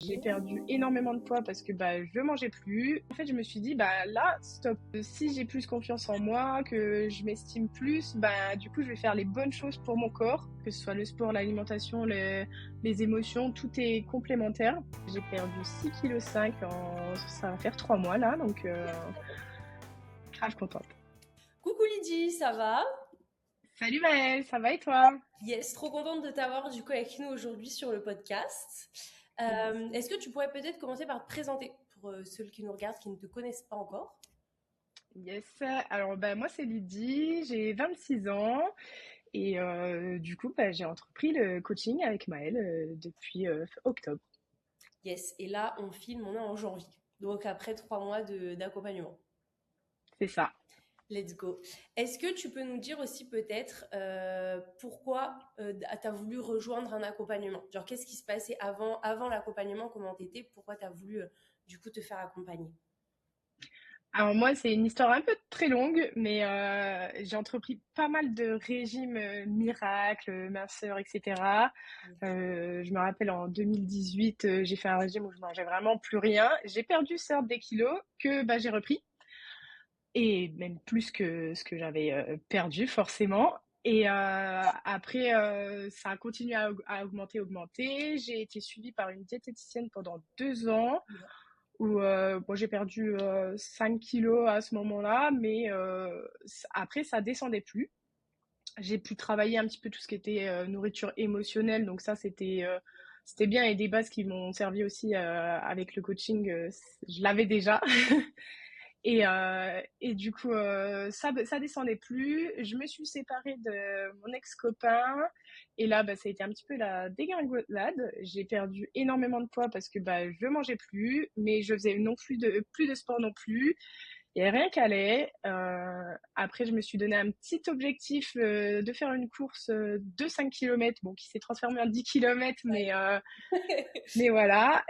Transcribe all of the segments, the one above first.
J'ai perdu énormément de poids parce que je mangeais plus. En fait, je me suis dit là, stop. Si j'ai plus confiance en moi, que je m'estime plus, du coup, je vais faire les bonnes choses pour mon corps, que ce soit le sport, l'alimentation, les émotions, tout est complémentaire. J'ai perdu 6,5 kg ça va faire 3 mois là, donc grave contente. Coucou Lydie, ça va? Salut Maëlle, ça va et toi? Yes, trop contente de t'avoir du coup avec nous aujourd'hui sur le podcast. Est-ce que tu pourrais peut-être commencer par te présenter pour ceux qui nous regardent qui ne te connaissent pas encore? Yes, alors moi c'est Lydie, j'ai 26 ans et du coup j'ai entrepris le coaching avec Maëlle depuis octobre. Yes, et là on filme, on est en janvier, donc après 3 mois d'accompagnement. C'est ça. Let's go. Est-ce que tu peux nous dire aussi peut-être pourquoi tu as voulu rejoindre un accompagnement? Genre qu'est-ce qui se passait avant l'accompagnement, comment t'étais, pourquoi tu as voulu du coup te faire accompagner? Alors moi c'est une histoire un peu très longue, mais j'ai entrepris pas mal de régimes miracles, minceur, etc. Je me rappelle en 2018, j'ai fait un régime où je mangeais vraiment plus rien. J'ai perdu certes des kilos que j'ai repris. Et même plus que ce que j'avais perdu forcément. Et après, ça a continué à augmenter. J'ai été suivie par une diététicienne pendant 2 ans où j'ai perdu 5 kilos à ce moment-là, mais après, ça descendait plus. J'ai pu travailler un petit peu tout ce qui était nourriture émotionnelle, donc ça, c'était bien et des bases qui m'ont servi aussi avec le coaching, je l'avais déjà. Et du coup, ça descendait plus. Je me suis séparée de mon ex-copain. Et là, ça a été un petit peu la dégringolade. J'ai perdu énormément de poids parce que je mangeais plus, mais je faisais non plus de sport non plus. Il n'y avait rien qui allait. Après, je me suis donné un petit objectif de faire une course de 5 km, bon, qui s'est transformée en 10 km, mais voilà.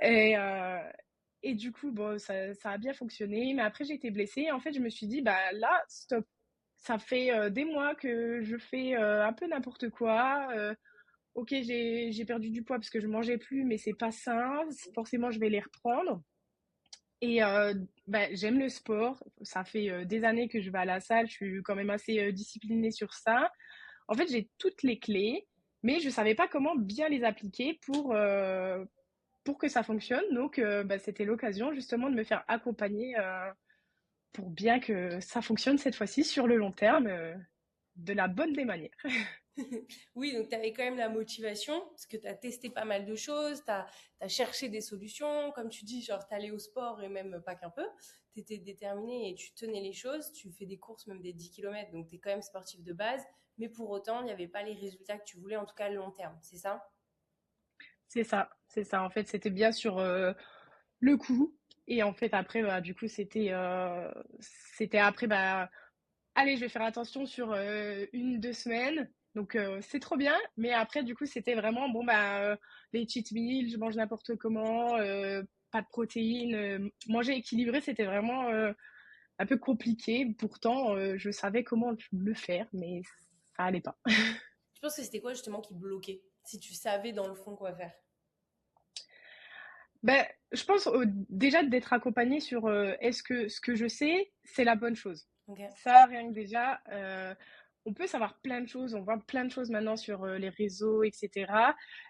Et du coup, bon, ça a bien fonctionné. Mais après, j'ai été blessée. En fait, je me suis dit, là, stop. Ça fait des mois que je fais un peu n'importe quoi. Ok, j'ai perdu du poids parce que je mangeais plus, mais c'est pas sain. Forcément, je vais les reprendre. Et j'aime le sport. Ça fait des années que je vais à la salle. Je suis quand même assez disciplinée sur ça. En fait, j'ai toutes les clés, mais je savais pas comment bien les appliquer pour que ça fonctionne. Donc, c'était l'occasion justement de me faire accompagner pour bien que ça fonctionne cette fois-ci sur le long terme, de la bonne des manières. Oui, donc tu avais quand même la motivation, parce que tu as testé pas mal de choses, tu as cherché des solutions, comme tu dis, genre tu allais au sport et même pas qu'un peu, tu étais déterminé et tu tenais les choses, tu fais des courses, même des 10 km, donc tu es quand même sportif de base, mais pour autant, il n'y avait pas les résultats que tu voulais, en tout cas à long terme, c'est ça? C'est ça, c'est ça. En fait, c'était bien sur le coup. Et en fait, après, du coup, c'était après, allez, je vais faire attention sur 1, 2 semaines. Donc, c'est trop bien. Mais après, du coup, c'était vraiment, bon, les cheat meals, je mange n'importe comment, pas de protéines. Manger équilibré, c'était vraiment un peu compliqué. Pourtant, je savais comment le faire, mais ça allait pas. Je pense que c'était quoi justement qui bloquait, si tu savais dans le fond quoi faire? Je pense déjà d'être accompagnée sur est-ce que ce que je sais, c'est la bonne chose. Ok. Ça, rien que déjà, on peut savoir plein de choses, on voit plein de choses maintenant sur les réseaux, etc.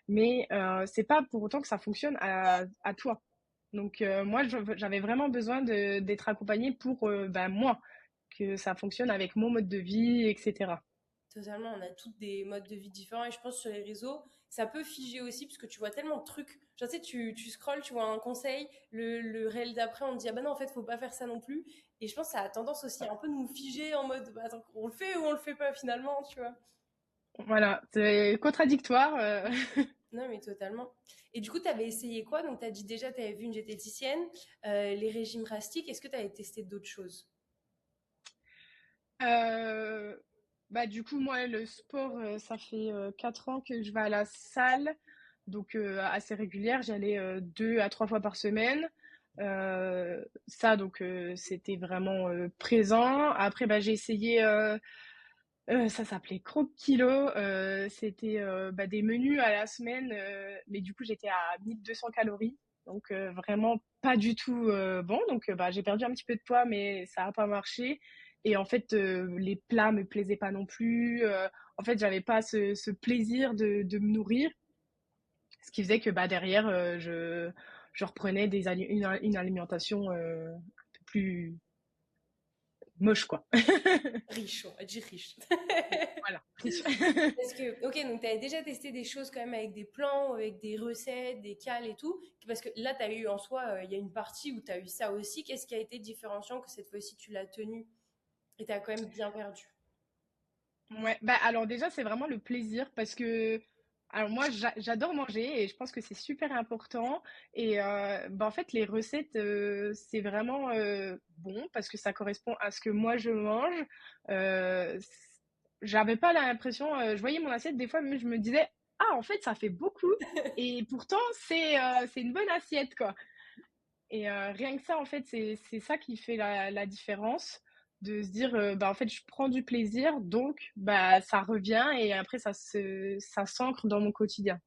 Mais c'est pas pour autant que ça fonctionne à toi. Donc moi, j'avais vraiment besoin d'être accompagnée pour moi, que ça fonctionne avec mon mode de vie, etc. Totalement, on a toutes des modes de vie différents et je pense que sur les réseaux, ça peut figer aussi parce que tu vois tellement de trucs. Genre, tu sais, tu scrolles, tu vois un conseil, le réel d'après, on te dit, ah bah non, en fait, faut pas faire ça non plus. Et je pense que ça a tendance aussi à un peu nous figer en mode, bah, attends, on le fait ou on le fait pas finalement, tu vois. Voilà, c'est contradictoire. Non, mais totalement. Et du coup, tu avais essayé quoi? Donc, tu as dit déjà, tu avais vu une diététicienne, les régimes drastiques. Est-ce que tu avais testé d'autres choses? Euh, du coup, moi, le sport, ça fait 4 ans que je vais à la salle, donc assez régulière. J'y allais 2 à 3 fois par semaine. Ça, donc, c'était vraiment présent. Après, j'ai essayé, ça s'appelait Croque Kilo. C'était des menus à la semaine, mais du coup, j'étais à 1 200 calories. Donc vraiment pas du tout bon. Donc bah, j'ai perdu un petit peu de poids, mais ça a pas marché. Et en fait, les plats me plaisaient pas non plus. En fait, j'avais pas ce plaisir de me nourrir, ce qui faisait que bah derrière, je reprenais une alimentation un peu plus moche, quoi. Riche, on va dire riche. Voilà. Parce que, ok, donc tu avais déjà testé des choses quand même avec des plans, avec des recettes, des cales et tout. Parce que là, tu as eu en soi, il y a une partie où tu as eu ça aussi. Qu'est-ce qui a été différenciant que cette fois-ci tu l'as tenu et tu as quand même bien perdu? Ouais, bah alors déjà c'est vraiment le plaisir parce que alors moi j'adore manger et je pense que c'est super important et bah en fait les recettes c'est vraiment bon parce que ça correspond à ce que moi je mange. J'avais pas l'impression, je voyais mon assiette des fois mais je me disais ah en fait ça fait beaucoup et pourtant c'est une bonne assiette quoi. Et rien que ça, en fait, c'est ça qui fait la différence, de se dire, bah, en fait, je prends du plaisir, donc bah, ça revient et après ça s'ancre dans mon quotidien.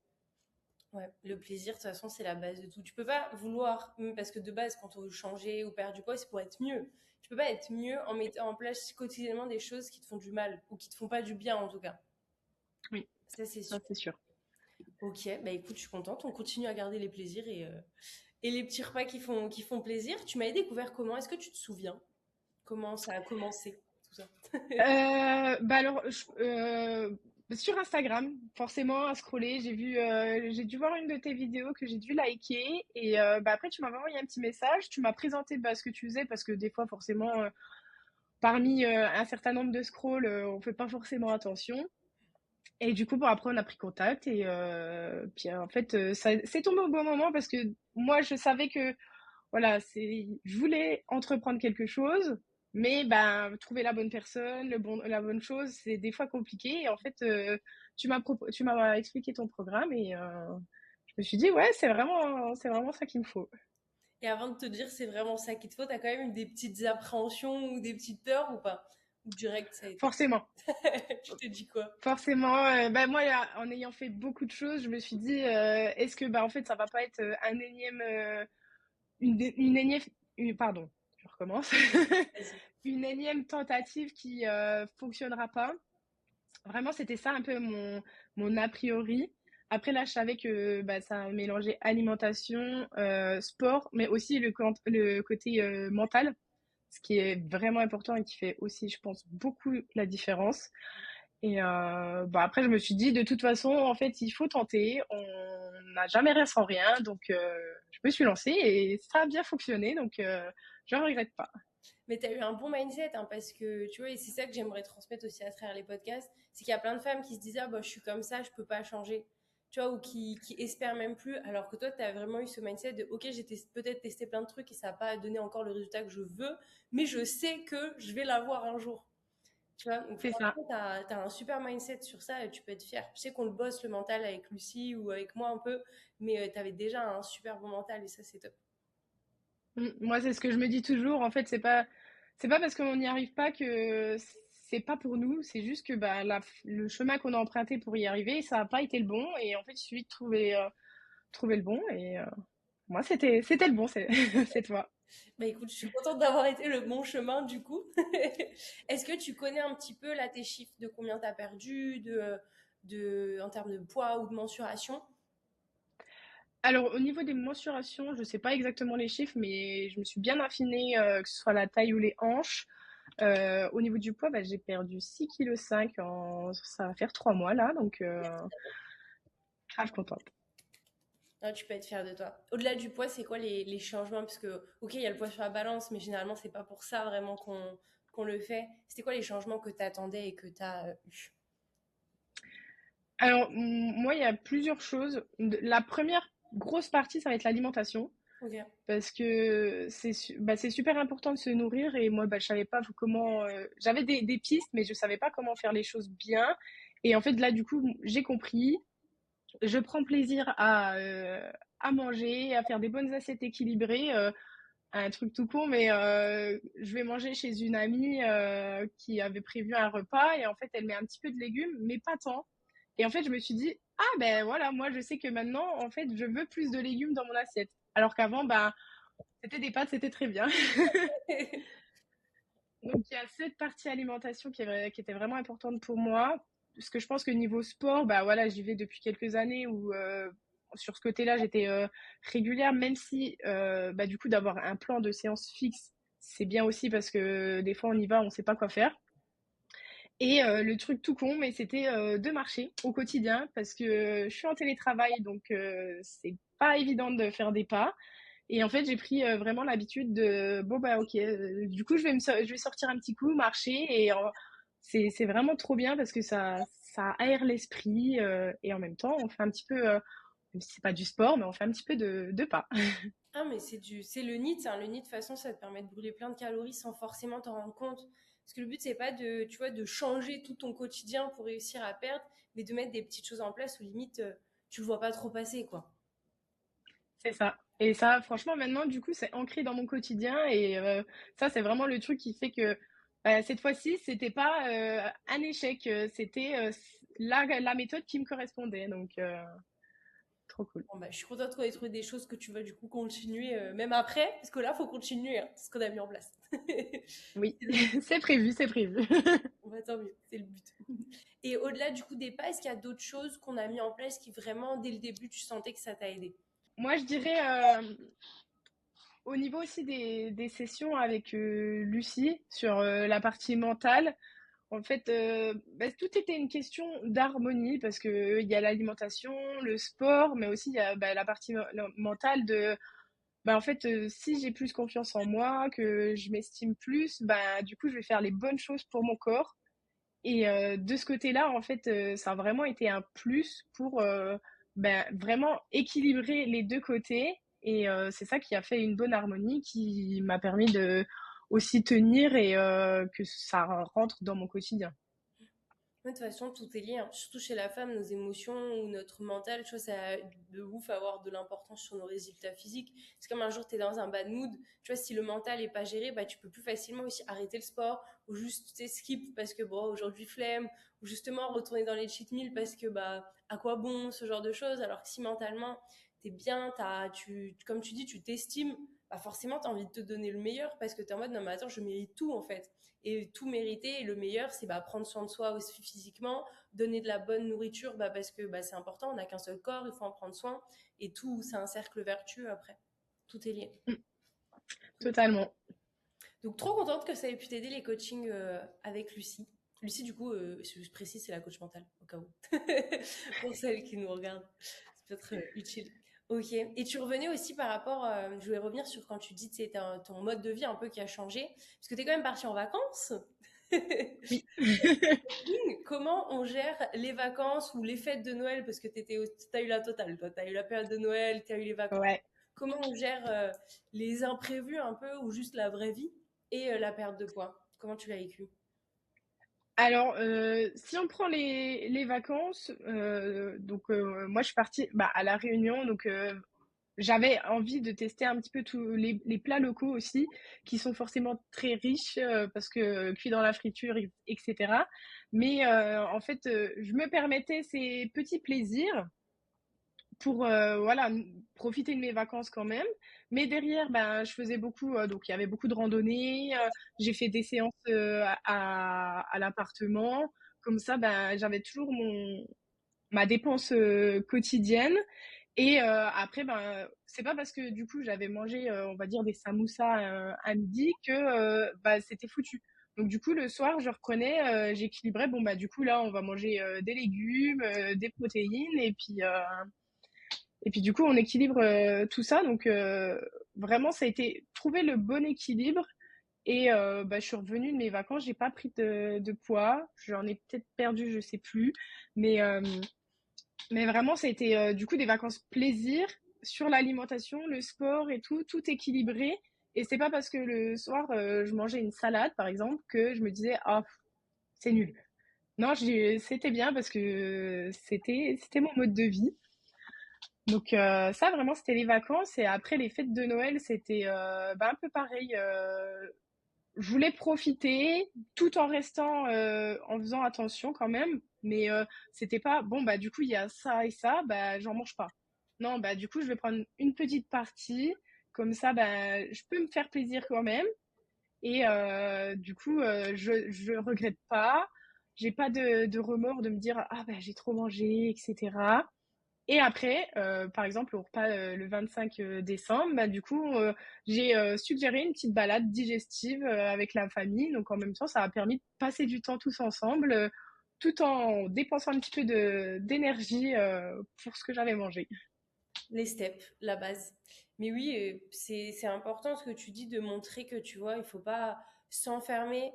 Ouais, le plaisir, de toute façon, c'est la base de tout. Tu peux pas vouloir, parce que de base, quand on veut changer ou perdre du poids, c'est pour être mieux. Tu peux pas être mieux en mettant en place quotidiennement des choses qui te font du mal ou qui te font pas du bien en tout cas. Oui, Ça, c'est ça sûr. c'est sûr. Ok, bah écoute, je suis contente. On continue à garder les plaisirs et les petits repas qui font plaisir. Tu m'avais découvert comment? Est-ce que tu te souviens comment ça a commencé, tout ça? Bah alors, sur Instagram, forcément, à scroller, j'ai dû voir une de tes vidéos que j'ai dû liker et bah après tu m'as envoyé un petit message, tu m'as présenté bah, ce que tu faisais parce que des fois forcément parmi un certain nombre de scrolls, on fait pas forcément attention. Et du coup, bon, après, on a pris contact et puis en fait, c'est tombé au bon moment parce que moi, je savais que voilà, je voulais entreprendre quelque chose, mais ben, trouver la bonne personne, la bonne chose, c'est des fois compliqué. Et en fait, tu m'as expliqué ton programme et je me suis dit, ouais, c'est vraiment ça qu'il me faut. Et avant de te dire c'est vraiment ça qu'il te faut, t'as quand même eu des petites appréhensions ou des petites peurs ou pas? Ou direct, ça a été. Forcément. Tu t'es dit quoi? Forcément, bah moi, en ayant fait beaucoup de choses, je me suis dit, est-ce que, bah, en fait, ça va pas être un énième, une énième, pardon, je recommence, Vas-y. une énième tentative qui fonctionnera pas. Vraiment, c'était ça un peu mon a priori. Après, là, je savais que bah, ça mélangeait alimentation, sport, mais aussi le côté mental, ce qui est vraiment important et qui fait aussi, je pense, beaucoup la différence. Et bah après, je me suis dit, de toute façon, en fait, il faut tenter. On n'a jamais rien sans rien. Donc, je me suis lancée et ça a bien fonctionné. Donc, je ne regrette pas. Mais tu as eu un bon mindset, hein, parce que tu vois, et c'est ça que j'aimerais transmettre aussi à travers les podcasts, c'est qu'il y a plein de femmes qui se disent, ah bah, je suis comme ça, je peux pas changer. Tu vois, ou qui espèrent même plus, alors que toi, tu as vraiment eu ce mindset de, ok, peut-être testé plein de trucs et ça n'a pas donné encore le résultat que je veux, mais je sais que je vais l'avoir un jour. Tu vois, donc C'est ça. franchement, tu as un super mindset sur ça et tu peux être fier. Je sais qu'on le bosse le mental avec Lucie ou avec moi un peu, mais tu avais déjà un super bon mental et ça, c'est top. Moi, c'est ce que je me dis toujours. En fait, c'est pas parce qu'on n'y arrive pas que c'est pas pour nous. C'est juste que bah, le chemin qu'on a emprunté pour y arriver, ça n'a pas été le bon. Et en fait, il suffit de trouver le bon. Et moi, c'était le bon, c'est toi. Bah écoute, je suis contente d'avoir été le bon chemin du coup. Est-ce que tu connais un petit peu là tes chiffres de combien tu as perdu, en termes de poids ou de mensuration? Alors, au niveau des mensurations, je sais pas exactement les chiffres, mais je me suis bien affinée, que ce soit la taille ou les hanches. Au niveau du poids, bah, j'ai perdu 6,5 kg ça va faire 3 mois là, donc grave contente. Ah, tu peux être fière de toi. Au-delà du poids, c'est quoi les changements? Parce que, ok, il y a le poids sur la balance, mais généralement, c'est pas pour ça vraiment qu'on le fait. C'était quoi les changements que tu attendais et que tu as eu? Alors, moi, il y a plusieurs choses. La première grosse partie, ça va être l'alimentation. Ok. Parce que bah, c'est super important de se nourrir. Et moi, bah, je savais pas comment. J'avais des pistes, mais je savais pas comment faire les choses bien. Et en fait, là, du coup, j'ai compris. Je prends plaisir à manger, à faire des bonnes assiettes équilibrées. Un truc tout con, mais je vais manger chez une amie qui avait prévu un repas. Et en fait, elle met un petit peu de légumes, mais pas tant. Et en fait, je me suis dit, ah ben voilà, moi je sais que maintenant, en fait, je veux plus de légumes dans mon assiette. Alors qu'avant, bah, c'était des pâtes, c'était très bien. Donc il y a cette partie alimentation qui était vraiment importante pour moi. Parce que je pense que niveau sport, bah voilà, j'y vais depuis quelques années où sur ce côté-là, j'étais régulière, même si bah, du coup d'avoir un plan de séance fixe, c'est bien aussi parce que des fois on y va, on sait pas quoi faire. Et le truc tout con, mais c'était de marcher au quotidien parce que je suis en télétravail, donc c'est pas évident de faire des pas. Et en fait, j'ai pris vraiment l'habitude de bon bah ok, du coup je vais sortir un petit coup, marcher et c'est vraiment trop bien parce que ça aère l'esprit et en même temps on fait un petit peu même si c'est pas du sport, mais on fait un petit peu de pas. Ah, mais c'est le NEAT, hein. Le NEAT, de toute façon, ça te permet de brûler plein de calories sans forcément t'en rendre compte. Parce que le but, c'est pas de, tu vois, de changer tout ton quotidien pour réussir à perdre, mais de mettre des petites choses en place où limite, tu le vois pas trop passer, quoi. C'est ça. Et ça, franchement, maintenant, du coup, c'est ancré dans mon quotidien. Et ça, c'est vraiment le truc qui fait que bah, cette fois-ci, c'était pas un échec. C'était la méthode qui me correspondait. Donc, trop cool. Bon, bah, je suis contente qu'on ait trouvé des choses que tu vas du coup continuer, même après, parce que là, faut continuer, hein, ce qu'on a mis en place. Oui, c'est prévu, c'est prévu. On va tant mieux, c'est le but. Et au-delà du coup des pas, est-ce qu'il y a d'autres choses qu'on a mis en place qui vraiment, dès le début, tu sentais que ça t'a aidé? Moi, je dirais, au niveau aussi des sessions avec Lucie sur la partie mentale, en fait, bah, tout était une question d'harmonie parce que il y a l'alimentation, le sport, mais aussi il y a bah, la partie mentale de, bah, en fait, si j'ai plus confiance en moi, que je m'estime plus, bah, du coup, je vais faire les bonnes choses pour mon corps. Et de ce côté-là, en fait, ça a vraiment été un plus pour ben, vraiment équilibrer les deux côtés. Et c'est ça qui a fait une bonne harmonie, qui m'a permis de aussi tenir et que ça rentre dans mon quotidien. Ouais, de toute façon, tout est lié, hein. Surtout chez la femme, nos émotions ou notre mental, tu vois, ça a de ouf avoir de l'importance sur nos résultats physiques. C'est comme un jour, tu es dans un bad mood, tu vois, si le mental est pas géré, bah, tu peux plus facilement aussi arrêter le sport ou juste, tu sais, skip parce que, bon, aujourd'hui, flemme, ou justement retourner dans les cheat meals parce que, bah, à quoi bon, ce genre de choses. Alors que si mentalement, t'es bien, comme tu dis, tu t'estimes, bah, forcément, t'as envie de te donner le meilleur parce que t'es en mode, non, mais attends, je mérite tout, en fait. Et tout mériter. Et le meilleur, c'est bah, prendre soin de soi aussi physiquement, donner de la bonne nourriture bah, parce que bah, c'est important. On n'a qu'un seul corps, il faut en prendre soin. Et tout, c'est un cercle vertueux après. Tout est lié. Mm, Tout est lié. totalement. Donc, trop contente que ça ait pu t'aider les coachings avec Lucie. Lucie, du coup, je précise, c'est la coach mentale, au cas où. Pour celles qui nous regardent. C'est peut-être utile. Ok. Et tu revenais aussi par rapport, je voulais revenir sur quand tu dis que c'était ton mode de vie un peu qui a changé. Parce que tu es quand même partie en vacances. Oui. Comment on gère les vacances ou les fêtes de Noël? Parce que t'as eu la totale, toi. T'as eu la période de Noël, t'as eu les vacances. Ouais. Comment on gère les imprévus un peu ou juste la vraie vie et la perte de poids? Comment tu l'as vécu? Alors, si on prend les vacances, donc moi je suis partie bah, à La Réunion, donc j'avais envie de tester un petit peu tous les plats locaux aussi, qui sont forcément très riches parce que cuits dans la friture, etc. Mais en fait, je me permettais ces petits plaisirs pour voilà profiter de mes vacances quand même. Mais derrière, ben, je faisais beaucoup, donc il y avait beaucoup de randonnées. J'ai fait des séances à l'appartement. Comme ça, ben, j'avais toujours ma dépense quotidienne. Et après, ben, c'est pas parce que du coup j'avais mangé, on va dire, des samoussas à midi que bah, c'était foutu. Donc du coup, le soir, je reprenais, j'équilibrais. Bon, bah du coup, là, on va manger des légumes, des protéines, et puis du coup, on équilibre tout ça. Donc vraiment, ça a été trouver le bon équilibre. Et bah, je suis revenue de mes vacances, j'ai pas pris de poids. J'en ai peut-être perdu, je sais plus. Mais mais vraiment, ça a été du coup des vacances plaisir sur l'alimentation, le sport et tout, tout équilibré. Et c'est pas parce que le soir je mangeais une salade, par exemple, que je me disais ah c'est nul. Non, c'était bien parce que c'était mon mode de vie. Donc ça vraiment c'était les vacances et après les fêtes de Noël c'était bah, un peu pareil. Je voulais profiter tout en restant en faisant attention quand même, mais c'était pas bon bah du coup il y a ça et ça, bah j'en mange pas. non, bah du coup, je vais prendre une petite partie. Comme ça, bah, je peux me faire plaisir quand même. Et du coup, je regrette pas. J'ai pas de remords de me dire ah bah j'ai trop mangé, etc. Et après, par exemple, au repas le 25 décembre, bah, du coup, j'ai suggéré une petite balade digestive avec la famille. Donc en même temps, ça a permis de passer du temps tous ensemble, tout en dépensant un petit peu d'énergie pour ce que j'avais mangé. Les steps, la base. Mais oui, c'est important ce que tu dis de montrer que tu vois, il faut pas s'enfermer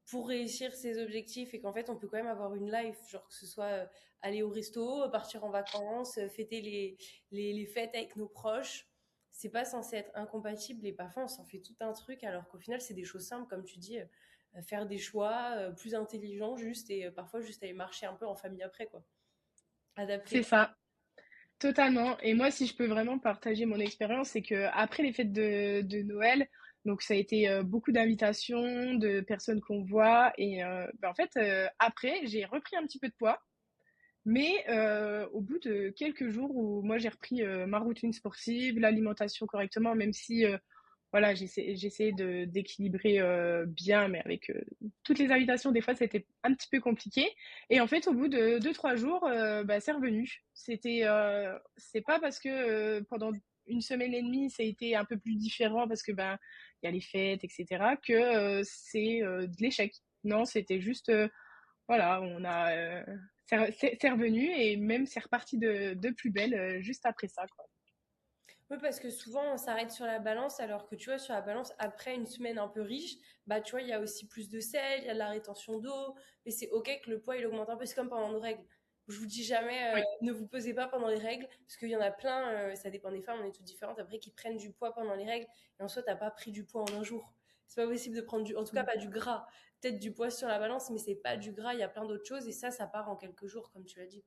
pour réussir ses objectifs et qu'en fait on peut quand même avoir une life, genre que ce soit aller au resto, partir en vacances, fêter les fêtes avec nos proches. C'est pas censé être incompatible et parfois on s'en fait tout un truc alors qu'au final c'est des choses simples comme tu dis, faire des choix plus intelligents juste et parfois juste aller marcher un peu en famille après quoi. C'est Adapter. ça. Totalement. Et moi, si je peux vraiment partager mon expérience, c'est que après les fêtes de Noël, donc ça a été beaucoup d'invitations, de personnes qu'on voit, et ben, en fait, après, j'ai repris un petit peu de poids, mais au bout de quelques jours où moi j'ai repris ma routine sportive, l'alimentation correctement, même si voilà, j'essayais de d'équilibrer bien, mais avec toutes les invitations, des fois, c'était un petit peu compliqué. Et en fait, au bout de 2, 3 jours, bah, c'est revenu. C'est pas parce que pendant une semaine et demie, ça a été un peu plus différent parce que ben il y a les fêtes, etc., que c'est de l'échec. Non, c'était juste voilà, c'est revenu et même c'est reparti de plus belle juste après ça, quoi. Oui, parce que souvent on s'arrête sur la balance, alors que tu vois, sur la balance, après une semaine un peu riche, bah tu vois, il y a aussi plus de sel, il y a de la rétention d'eau, mais c'est ok que le poids il augmente un peu, c'est comme pendant nos règles. Je vous dis jamais, Oui, ne vous pesez pas pendant les règles, parce qu'il y en a plein, ça dépend des femmes, on est toutes différentes, après qui prennent du poids pendant les règles, et en soi, t'as pas pris du poids en un jour. C'est pas possible de prendre en tout cas pas du gras. Peut-être du poids sur la balance, mais c'est pas du gras, il y a plein d'autres choses, et ça part en quelques jours, comme tu l'as dit.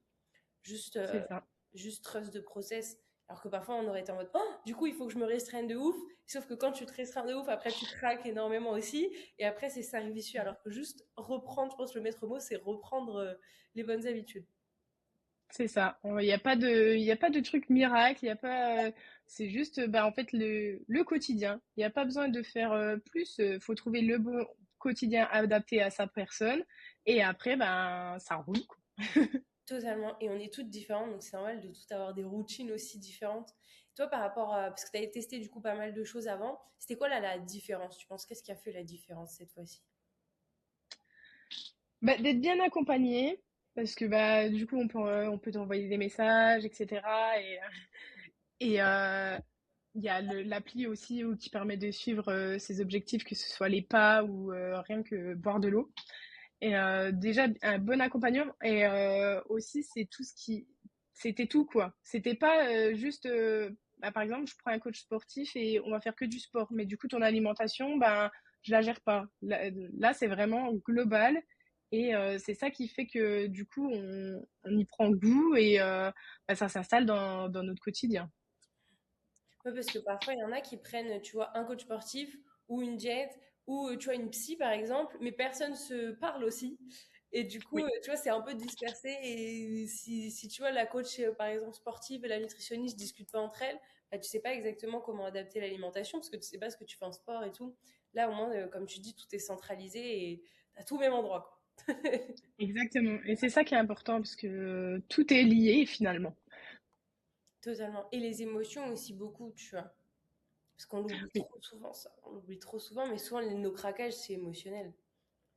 Juste, c'est ça. juste trust de process. Alors que parfois, on aurait été en mode, oh, du coup, il faut que je me restreigne de ouf. Sauf que quand tu te restreins de ouf, après, tu craques énormément aussi. Et après, c'est cercle vicieux. Alors que juste reprendre, je pense que le maître mot, c'est reprendre les bonnes habitudes. C'est ça. Il y a pas de truc miracle. Il y a pas. C'est juste, bah, en fait, le quotidien. Il n'y a pas besoin de faire plus. Faut trouver le bon quotidien adapté à sa personne. Et après, ben, ça roule, quoi. Totalement. Et on est toutes différentes, donc c'est normal de toutes avoir des routines aussi différentes. Toi, par rapport à... Parce que tu avais testé du coup pas mal de choses avant, c'était quoi là la différence? Tu penses qu'est-ce qui a fait la différence cette fois-ci? Bah, d'être bien accompagné, parce que bah, du coup, on peut t'envoyer des messages, etc. Et il y a l'appli aussi qui permet de suivre ses objectifs, que ce soit les pas ou rien que boire de l'eau. Et déjà, un bon accompagnement. Et aussi, c'était tout, quoi. C'était pas juste. Bah, par exemple, je prends un coach sportif et on va faire que du sport. Mais du coup, ton alimentation, ben, je la gère pas. Là, c'est vraiment global. Et c'est ça qui fait que du coup, on y prend goût et bah, ça s'installe dans notre quotidien. Ouais, parce que parfois, il y en a qui prennent, tu vois, un coach sportif ou une diète ou, tu vois, une psy, par exemple, mais personne se parle aussi. Et du coup, Oui, tu vois, c'est un peu dispersé. Et si tu vois, la coach, par exemple, sportive et la nutritionniste discutent pas entre elles, bah, tu sais pas exactement comment adapter l'alimentation parce que tu sais pas ce que tu fais en sport et tout. Là, au moins, comme tu dis, tout est centralisé et à tout au même endroit, quoi. exactement. Et c'est ça qui est important parce que tout est lié finalement. Totalement. Et les émotions aussi beaucoup, tu vois. Parce qu'on l'oublie Oui, trop souvent, ça. On l'oublie trop souvent, mais souvent, nos craquages, c'est émotionnel.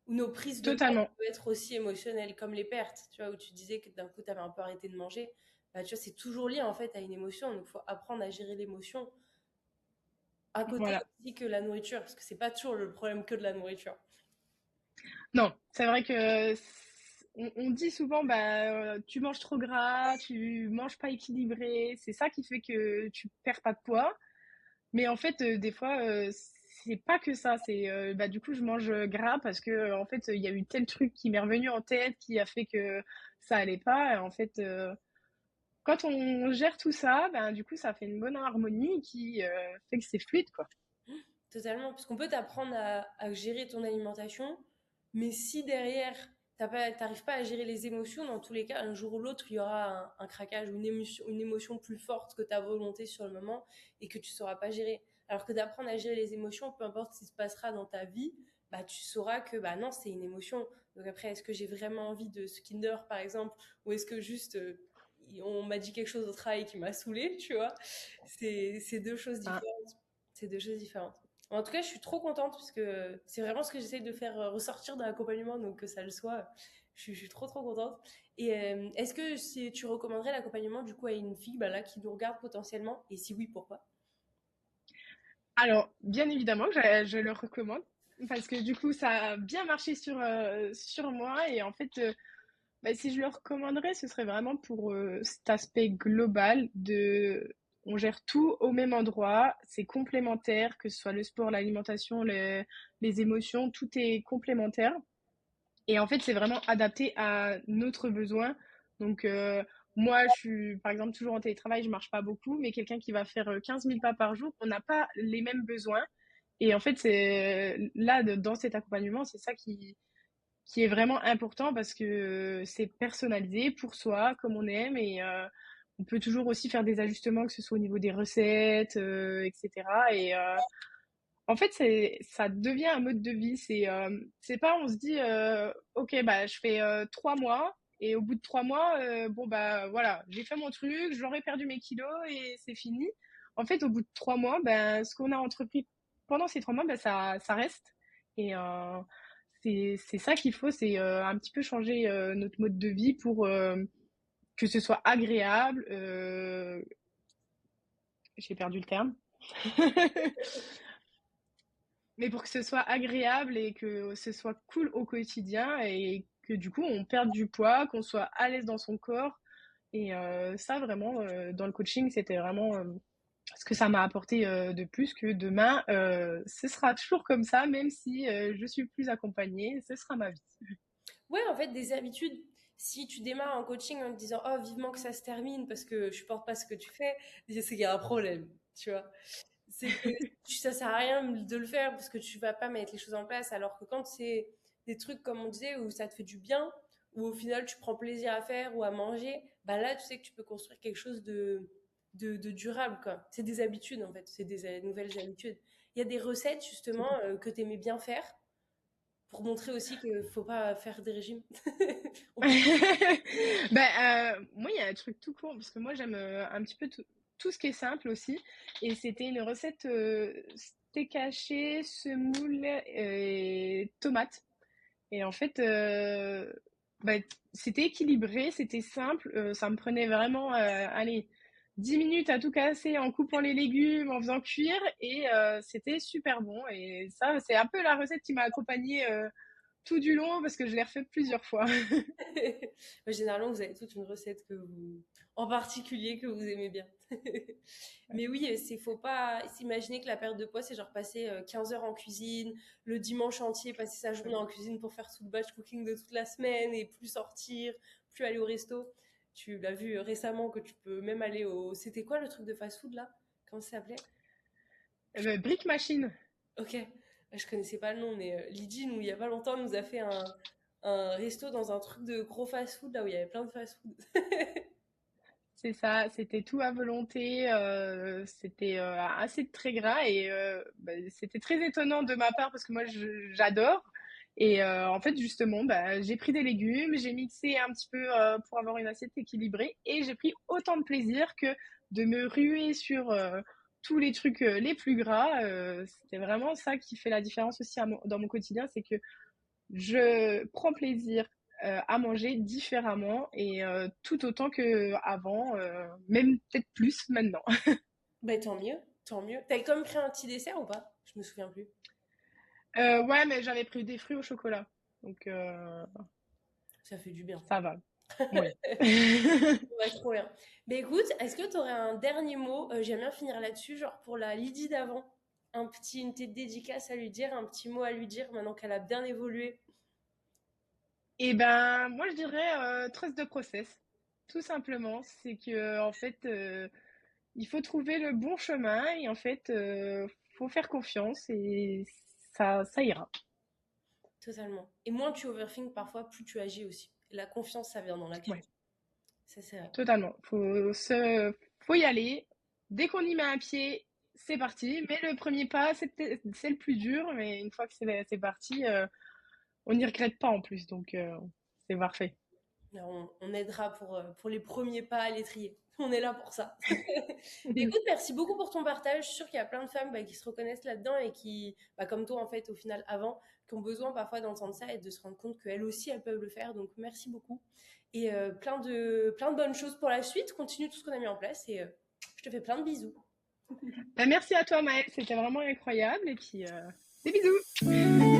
Ou nos prises de poids totalement. peuvent être aussi émotionnelles, comme les pertes, tu vois, où tu disais que d'un coup, tu avais un peu arrêté de manger. Bah, tu vois, c'est toujours lié, en fait, à une émotion. Donc, il faut apprendre à gérer l'émotion à côté Voilà. aussi que la nourriture, parce que c'est pas toujours le problème que de la nourriture. Non, c'est vrai que on dit souvent, bah, tu manges trop gras, tu manges pas équilibré, c'est ça qui fait que tu perds pas de poids. Mais en fait, des fois, c'est pas que ça. C'est, bah, du coup, je mange gras parce que, en fait, il y a eu tel truc qui m'est revenu en tête qui a fait que ça allait pas. Et en fait, quand on gère tout ça, ben, du coup, ça fait une bonne harmonie qui fait que c'est fluide, quoi. Totalement, parce qu'on peut t'apprendre à gérer ton alimentation, mais si derrière, t'arrives pas à gérer les émotions, dans tous les cas, un jour ou l'autre, il y aura un craquage ou une émotion plus forte que ta volonté sur le moment et que tu sauras pas gérer. Alors que d'apprendre à gérer les émotions, peu importe ce qui se passera dans ta vie, bah, tu sauras que bah non, c'est une émotion. Donc après, est-ce que j'ai vraiment envie de ce Kinder, par exemple, ou est-ce que juste on m'a dit quelque chose au travail qui m'a saoulé, tu vois? C'est deux choses Enfin, différentes. C'est deux choses différentes. En tout cas, je suis trop contente parce que c'est vraiment ce que j'essaie de faire ressortir dans l'accompagnement, donc que ça le soit. Je suis trop trop contente. Et est-ce que si tu recommanderais l'accompagnement du coup à une fille bah, là qui nous regarde potentiellement? Et si oui, pourquoi? alors, bien évidemment, je le recommande parce que du coup, ça a bien marché sur moi et en fait, bah, si je le recommanderais, ce serait vraiment pour cet aspect global de on gère tout au même endroit, c'est complémentaire, que ce soit le sport, l'alimentation, les émotions, tout est complémentaire. Et en fait, c'est vraiment adapté à notre besoin. Donc, moi, je suis, par exemple, toujours en télétravail, je marche pas beaucoup, mais quelqu'un qui va faire 15 000 pas par jour, on n'a pas les mêmes besoins. Et en fait, c'est là, dans cet accompagnement, c'est ça qui est vraiment important parce que c'est personnalisé pour soi, comme on aime, et on peut toujours aussi faire des ajustements, que ce soit au niveau des recettes, etc. Et en fait, ça devient un mode de vie. C'est pas, on se dit, ok, bah, je fais 3 mois, et au bout de 3 mois, bon, bah, voilà, j'ai fait mon truc, j'aurais perdu mes kilos et c'est fini. En fait, au bout de 3 mois, ben, ce qu'on a entrepris pendant ces 3 mois, ben, ça reste. Et c'est ça qu'il faut, c'est un petit peu changer notre mode de vie pour que ce soit agréable. J'ai perdu le terme. Mais pour que ce soit agréable et que ce soit cool au quotidien et que du coup on perde du poids, qu'on soit à l'aise dans son corps. Et ça vraiment, dans le coaching, c'était vraiment ce que ça m'a apporté de plus que demain, ce sera toujours comme ça, même si je suis plus accompagnée, ce sera ma vie. Ouais, en fait, des habitudes. Si tu démarres en coaching en te disant oh vivement que ça se termine parce que je supporte pas ce que tu fais, c'est qu'il y a un problème, tu vois. C'est que ça sert à rien de le faire parce que tu vas pas mettre les choses en place. Alors que quand c'est des trucs comme on disait où ça te fait du bien, où au final tu prends plaisir à faire ou à manger, bah là tu sais que tu peux construire quelque chose de durable quoi. C'est des habitudes en fait, c'est des nouvelles habitudes. Il y a des recettes justement que tu aimais bien faire pour montrer aussi qu'il faut pas faire des régimes. On peut... Moi, il y a un truc tout court, parce que moi, j'aime un petit peu tout ce qui est simple aussi. Et c'était une recette steak haché, semoule et tomate. Et en fait, bah, c'était équilibré, c'était simple. Ça me prenait vraiment, allez, 10 minutes à tout casser en coupant les légumes, en faisant cuire. Et c'était super bon. Et ça, c'est un peu la recette qui m'a accompagnée tout du long parce que je l'ai refait plusieurs fois. Généralement, vous avez toute une recette en particulier que vous aimez bien. Mais oui, c'est faut pas s'imaginer que la perte de poids, c'est genre passer 15 heures en cuisine, le dimanche entier, passer sa journée en cuisine pour faire tout le batch cooking de toute la semaine et plus sortir, plus aller au resto. Tu l'as vu récemment que tu peux même aller au... C'était quoi le truc de fast-food là? Comment ça s'appelait? Brick Machine. Ok, je connaissais pas le nom, mais Lydie, nous, il y a pas longtemps, nous a fait un resto dans un truc de gros fast-food, là où il y avait plein de fast-food. C'est ça, c'était tout à volonté, c'était assez très gras et bah, c'était très étonnant de ma part parce que moi j'adore. Et en fait, justement, bah, j'ai pris des légumes, j'ai mixé un petit peu pour avoir une assiette équilibrée et j'ai pris autant de plaisir que de me ruer sur tous les trucs les plus gras. C'était vraiment ça qui fait la différence aussi dans mon quotidien, c'est que je prends plaisir à manger différemment et tout autant que avant, même peut-être plus maintenant. Bah tant mieux, tant mieux. T'as quand même pris un petit dessert ou pas? Je me souviens plus. Ouais, mais j'avais pris des fruits au chocolat, donc Ça fait du bien. ça va. Oui. Ouais, trop bien. Mais écoute, est-ce que tu aurais un dernier mot? J'aime bien finir là-dessus, genre pour la Lydie d'avant. Une petite dédicace à lui dire, un petit mot à lui dire maintenant qu'elle a bien évolué. Et ben, moi je dirais trust the process. Tout simplement, c'est que en fait, il faut trouver le bon chemin et en fait, faut faire confiance et ça ira. Totalement. Et moins tu overthink parfois, plus tu agis aussi. Et la confiance, ça vient dans l'action. Ouais, Ça, c'est vrai. totalement. Faut y aller. Dès qu'on y met un pied, c'est parti. Mais le premier pas, c'est le plus dur. Mais une fois que c'est parti, on n'y regrette pas en plus. Donc, c'est parfait. Alors, on aidera pour les premiers pas à l'étrier. On est là pour ça. Mais écoute, merci beaucoup pour ton partage. Je suis sûre qu'il y a plein de femmes qui se reconnaissent là-dedans et qui, comme toi en fait, au final, avant, qui ont besoin parfois d'entendre ça et de se rendre compte qu'elles aussi, elles peuvent le faire. Donc, merci beaucoup. Et plein de bonnes choses pour la suite. Continue tout ce qu'on a mis en place et je te fais plein de bisous. Merci à toi, Maëlle. C'était vraiment incroyable. Et puis, des bisous.